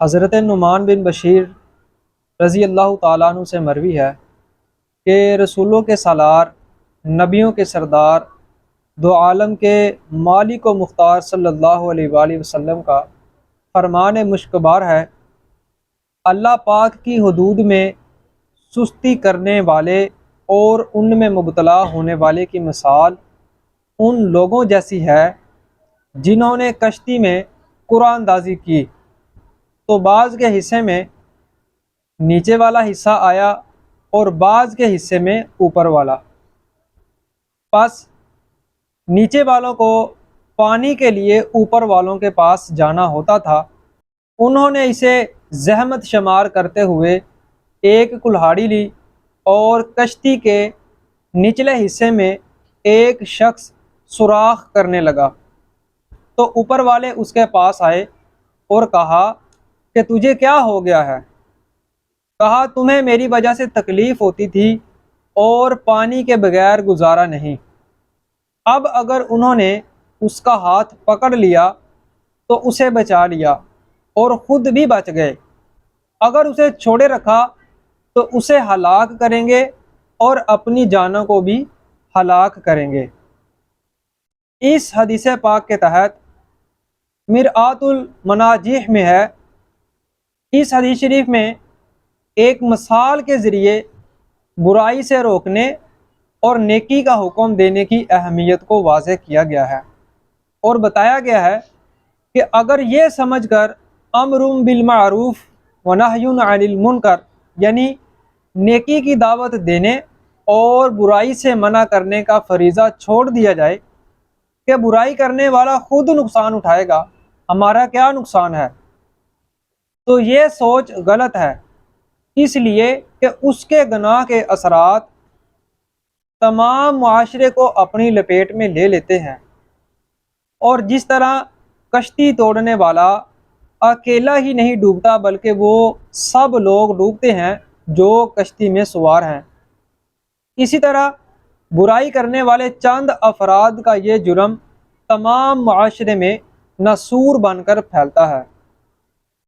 حضرت نعمان بن بشیر رضی اللہ تعالیٰ عنہ سے مروی ہے کہ رسولوں کے سالار، نبیوں کے سردار، دو عالم کے مالک و مختار صلی اللہ علیہ وآلہ وسلم کا فرمان مشکبار ہے، اللہ پاک کی حدود میں سستی کرنے والے اور ان میں مبتلا ہونے والے کی مثال ان لوگوں جیسی ہے جنہوں نے کشتی میں قرآن اندازی کی تو بعض کے حصے میں نیچے والا حصہ آیا اور بعض کے حصے میں اوپر والا۔ پس نیچے والوں کو پانی کے لیے اوپر والوں کے پاس جانا ہوتا تھا، انہوں نے اسے زحمت شمار کرتے ہوئے ایک کلہاڑی لی اور کشتی کے نچلے حصے میں ایک شخص سوراخ کرنے لگا تو اوپر والے اس کے پاس آئے اور کہا کہ تجھے کیا ہو گیا ہے؟ کہا تمہیں میری وجہ سے تکلیف ہوتی تھی اور پانی کے بغیر گزارا نہیں۔ اب اگر انہوں نے اس کا ہاتھ پکڑ لیا تو اسے بچا لیا اور خود بھی بچ گئے، اگر اسے چھوڑے رکھا تو اسے ہلاک کریں گے اور اپنی جانوں کو بھی ہلاک کریں گے۔ اس حدیث پاک کے تحت مرآت المناجیح میں ہے، اس حدیث شریف میں ایک مثال کے ذریعے برائی سے روکنے اور نیکی کا حکم دینے کی اہمیت کو واضح کیا گیا ہے، اور بتایا گیا ہے کہ اگر یہ سمجھ کر امر بالمعروف و نہی عن المنکر یعنی نیکی کی دعوت دینے اور برائی سے منع کرنے کا فریضہ چھوڑ دیا جائے کہ برائی کرنے والا خود نقصان اٹھائے گا، ہمارا کیا نقصان ہے، تو یہ سوچ غلط ہے، اس لیے کہ اس کے گناہ کے اثرات تمام معاشرے کو اپنی لپیٹ میں لے لیتے ہیں، اور جس طرح کشتی توڑنے والا اکیلا ہی نہیں ڈوبتا بلکہ وہ سب لوگ ڈوبتے ہیں جو کشتی میں سوار ہیں، اسی طرح برائی کرنے والے چند افراد کا یہ جرم تمام معاشرے میں ناسور بن کر پھیلتا ہے۔